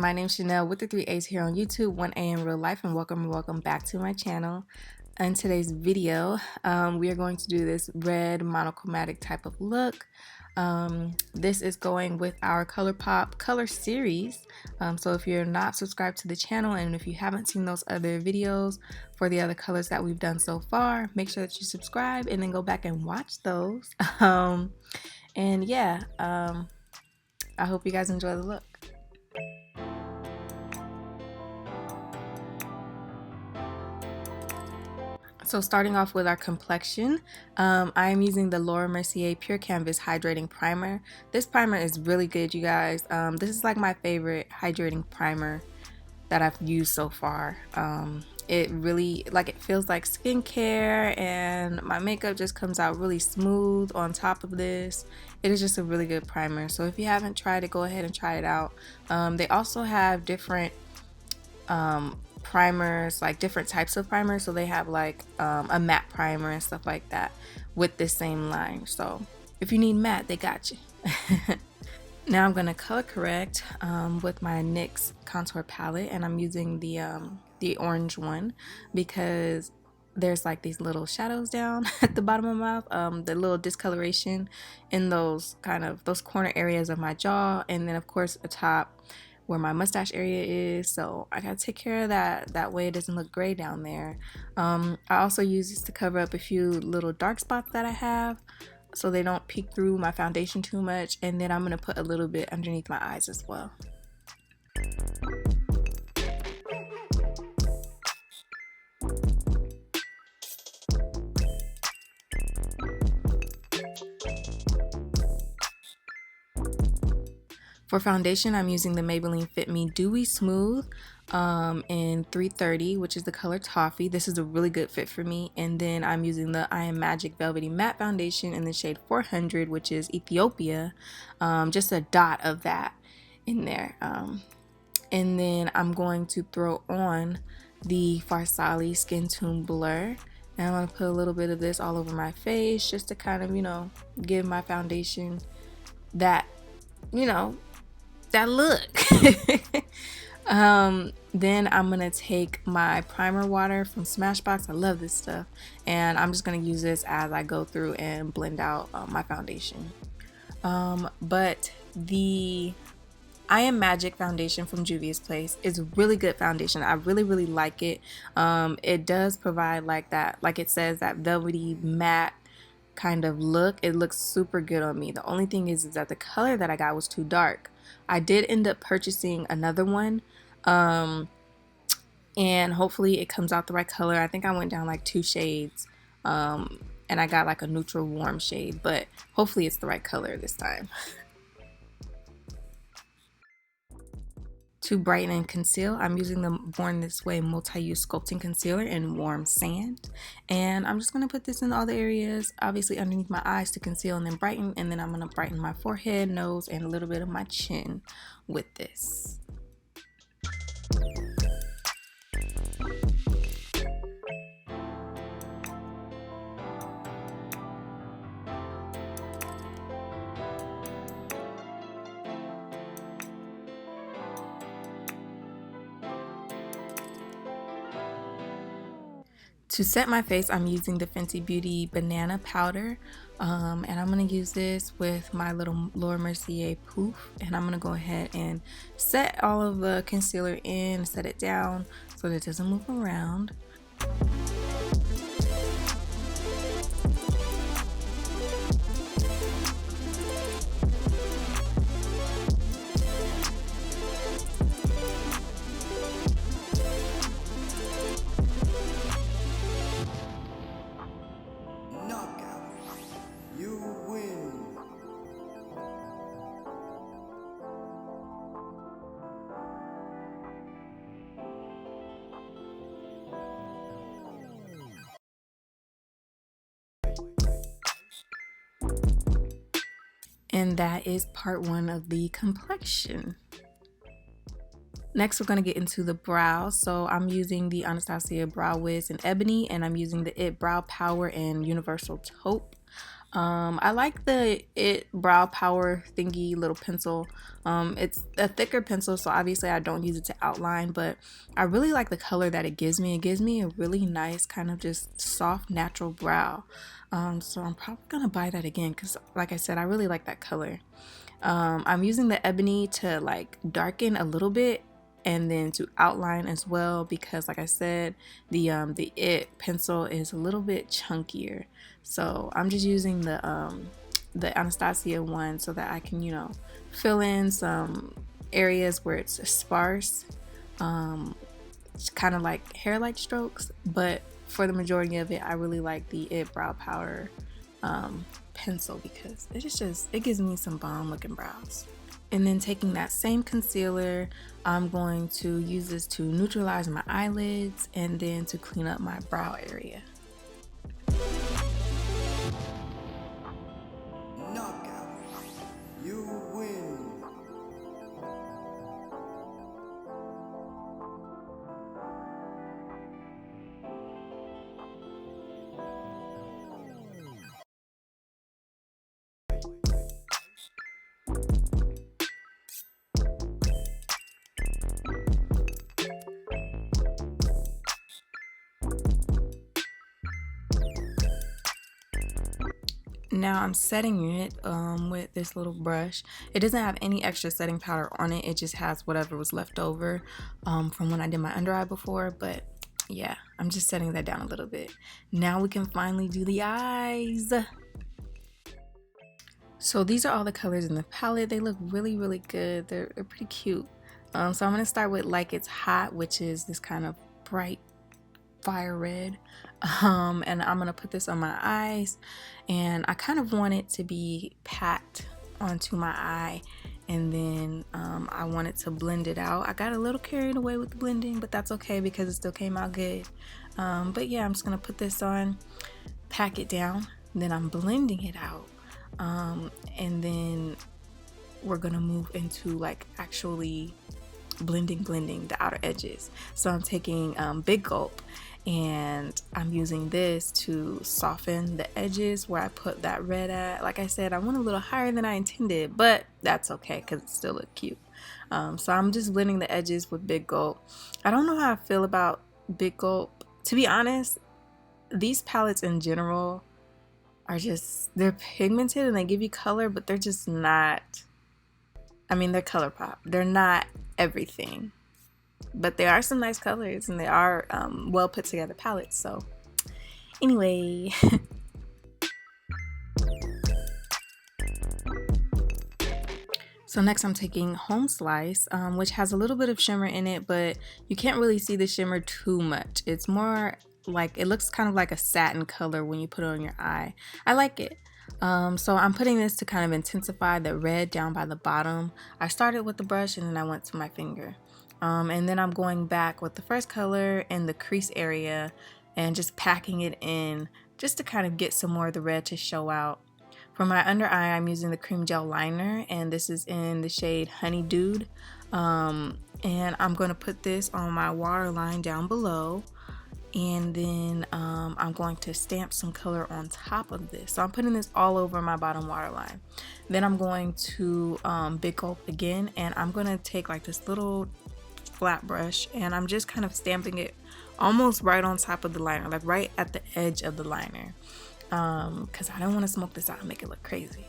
My name's Shaaanelle with the 3 A's here on YouTube, 1A in real life, and welcome back to my channel. In today's video, we are going to do this red monochromatic type of look. This is going with our Colourpop color series. So if you're not subscribed to the channel and if you haven't seen those other videos for the other colors that we've done so far, make sure that you subscribe and then go back and watch those. And yeah, I hope you guys enjoy the look. So starting off with our complexion, I am using the Laura Mercier Pure Canvas Hydrating Primer. This primer is really good, you guys. This is like my favorite hydrating primer that I've used so far. It really, it feels like skincare, and my makeup just comes out really smooth on top of this. It is just a really good primer. So if you haven't tried it, go ahead and try it out. They also have different primers, like different types of primers. So they have like a matte primer and stuff like that with this same line. So if you need matte, they got you. Now I'm going to color correct with my NYX contour palette, and I'm using the orange one because there's like these little shadows down at the bottom of my mouth, the little discoloration in those corner areas of my jaw, and then of course atop where my mustache area is. So I gotta take care of that way it doesn't look gray down there. I also use this to cover up a few little dark spots that I have so they don't peek through my foundation too much, and then I'm gonna put a little bit underneath my eyes as well. For foundation, I'm using the Maybelline Fit Me Dewy Smooth in 330, which is the color Toffee. This is a really good fit for me. And then I'm using the I Am Magic Velvety Matte Foundation in the shade 400, which is Ethiopia. Just a dot of that in there. And then I'm going to throw on the Farsali Skin Tune Blur. And I'm going to put a little bit of this all over my face just to kind of, give my foundation that, that look. Then I'm gonna take my primer water from Smashbox. I love this stuff, and I'm just gonna use this as I go through and blend out my foundation. But the I Am Magic foundation from Juvia's Place is a really good foundation. I really like it. It does provide like it says, that velvety matte kind of look. It looks super good on me. The only thing is that the color that I got was too dark. I did end up purchasing another one, and hopefully it comes out the right color. I think I went down like 2 shades, and I got like a neutral warm shade, but hopefully it's the right color this time. To brighten and conceal, I'm using the Born This Way Multi-Use Sculpting Concealer in Warm Sand. And I'm just going to put this in all the areas, obviously underneath my eyes to conceal and then brighten. And then I'm going to brighten my forehead, nose, and a little bit of my chin with this. To set my face, I'm using the Fenty Beauty Banana Powder, and I'm going to use this with my little Laura Mercier Poof, and I'm going to go ahead and set all of the concealer in, set it down so that it doesn't move around. And that is part 1 of the complexion. Next, we're going to get into the brows. So I'm using the Anastasia Brow Wiz in Ebony, and I'm using the It Brow Power in Universal Taupe. I like the Brow Power thingy little pencil. It's a thicker pencil, so obviously I don't use it to outline, but I really like the color that it gives me. It gives me a really nice kind of just soft natural brow. So I'm probably gonna buy that again because, like I said, I really like that color. I'm using the ebony to like darken a little bit and then to outline as well because, like I said, the pencil is a little bit chunkier. So I'm just using the Anastasia one so that I can, you know, fill in some areas where it's sparse. It's kind of like hair-like strokes, but for the majority of it, I really like the Brow Powder pencil because it gives me some bomb looking brows. And then taking that same concealer, I'm going to use this to neutralize my eyelids and then to clean up my brow area. Knockout. You win. Now I'm setting it with this little brush. It doesn't have any extra setting powder on it. It just has whatever was left over from when I did my under eye before. But yeah, I'm just setting that down a little bit. Now we can finally do the eyes. So these are all the colors in the palette. They look really, really good. They're pretty cute. So I'm going to start with Like It's Hot, which is this kind of bright fire red. And I'm going to put this on my eyes. And I kind of want it to be packed onto my eye. And then I want it to blend it out. I got a little carried away with the blending, but that's okay because it still came out good. But yeah, I'm just going to put this on, pack it down. Then I'm blending it out. And then we're gonna move into like actually blending the outer edges. So I'm taking Big Gulp and I'm using this to soften the edges where I put that red at. Like I said, I went a little higher than I intended, but that's okay because it still look cute. So I'm just blending the edges with Big Gulp. I don't know how I feel about Big Gulp. To be honest, these palettes in general are just, they're pigmented and they give you color, but they're just not, I mean, they're Colourpop. They're not everything, but they are some nice colors and they are well put together palettes. So anyway, so next I'm taking Home Slice, which has a little bit of shimmer in it, but you can't really see the shimmer too much. It's more like, it looks kind of like a satin color when you put it on your eye. I like it. So I'm putting this to kind of intensify the red down by the bottom. I started with the brush and then I went to my finger. And then I'm going back with the first color in the crease area and just packing it in just to kind of get some more of the red to show out. For my under eye, I'm using the cream gel liner, and this is in the shade Honey Dude. And I'm going to put this on my waterline down below. And then I'm going to stamp some color on top of this. So I'm putting this all over my bottom waterline. Then I'm going to Big Gulp again, and I'm going to take like this little flat brush, and I'm just kind of stamping it almost right on top of the liner, like right at the edge of the liner, because I don't want to smoke this out and make it look crazy.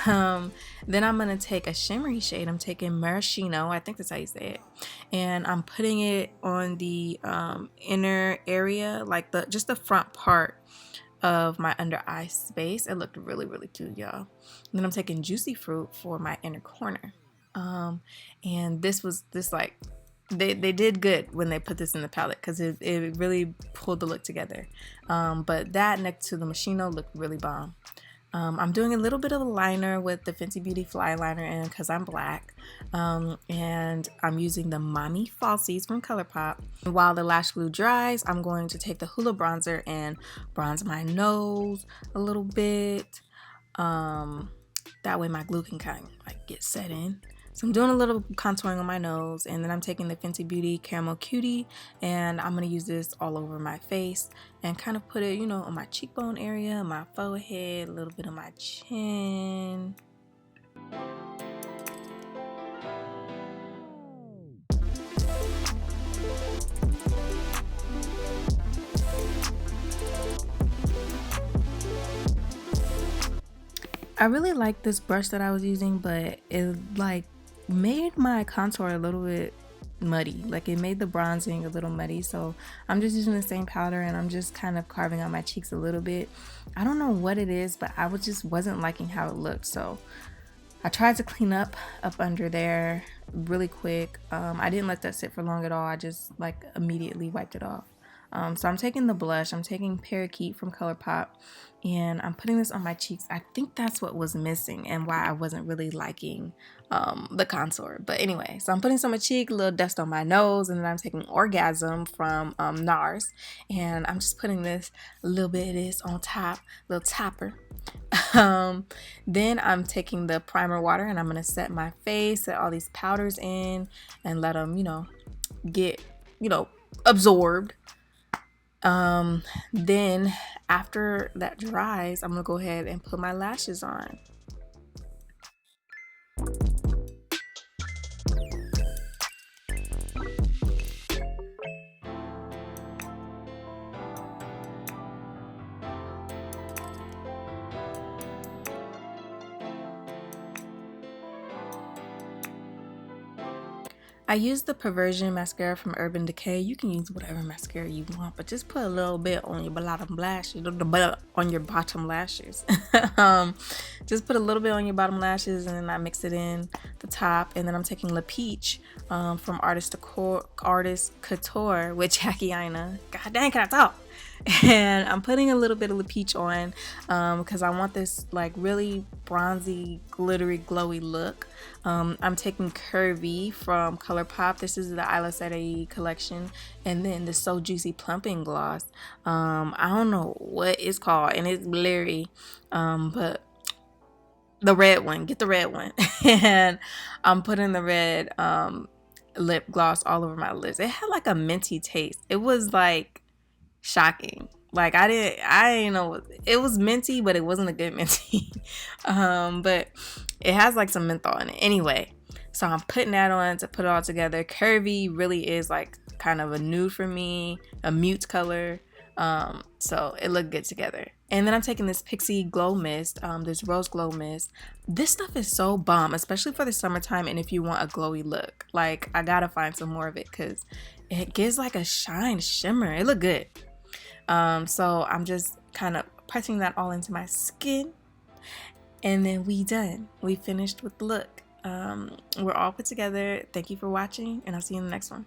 Then I'm gonna take a shimmery shade. I'm taking Maraschino, I think that's how you say it, and I'm putting it on the inner area, like just the front part of my under eye space. It looked really, really cute, y'all. And then I'm taking Juicy Fruit for my inner corner, and this like they did good when they put this in the palette because it really pulled the look together. But that next to the Machino looked really bomb. I'm doing a little bit of a liner with the Fenty Beauty Fly Liner in because I'm black. And I'm using the Mommy Falsies from Colourpop. While the lash glue dries, I'm going to take the Hoola bronzer and bronze my nose a little bit. That way my glue can kind of like get set in. So I'm doing a little contouring on my nose, and then I'm taking the Fenty Beauty Caramel Cutie, and I'm going to use this all over my face and kind of put it, you know, on my cheekbone area, my forehead, a little bit on my chin. I really like this brush that I was using, but it like made my contour a little bit muddy. Like it made the bronzing a little muddy. So I'm just using the same powder and I'm just kind of carving out my cheeks a little bit. I don't know what it is, but I just wasn't liking how it looked. So I tried to clean up under there really quick. I didn't let that sit for long at all. I just like immediately wiped it off. So I'm taking the blush. I'm taking Parakeet from Colourpop, and I'm putting this on my cheeks. I think that's what was missing and why I wasn't really liking the contour. But anyway, so I'm putting some on my cheek, a little dust on my nose, and then I'm taking Orgasm from NARS, and I'm just putting this, a little bit of this on top, little topper. Then I'm taking the primer water and I'm going to set my face, set all these powders in and let them, you know, get, you know, absorbed. Then after that dries, I'm going to go ahead and put my lashes on. I used the Perversion mascara from Urban Decay. You can use whatever mascara you want, but just put a little bit on your bottom lashes, on your bottom lashes. Just put a little bit on your bottom lashes, and then I mix it in the top. And then I'm taking La Peach from Artist Couture with Jackie Aina. God dang, can I talk? And I'm putting a little bit of La Peach on because I want this like really bronzy, glittery, glowy look. I'm taking Curvy from Colourpop. This is the Isla Sere collection. And then the So Juicy Plumping Gloss. I don't know what it's called, and it's blurry, but the red one, get the red one. And I'm putting the red lip gloss all over my lips. It had like a minty taste. It was like shocking. Like I didn't know, it was minty, but it wasn't a good minty. But it has like some menthol in it anyway. So I'm putting that on to put it all together. Curvy really is like kind of a nude for me, a mute color. So it looked good together. And then I'm taking this Pixie Glow Mist, this Rose Glow Mist. This stuff is so bomb, especially for the summertime and if you want a glowy look. Like I gotta find some more of it because it gives like a shine, shimmer. It looked good. So I'm just kind of pressing that all into my skin, and then we done. We finished with the look. We're all put together. Thank you for watching, and I'll see you in the next one.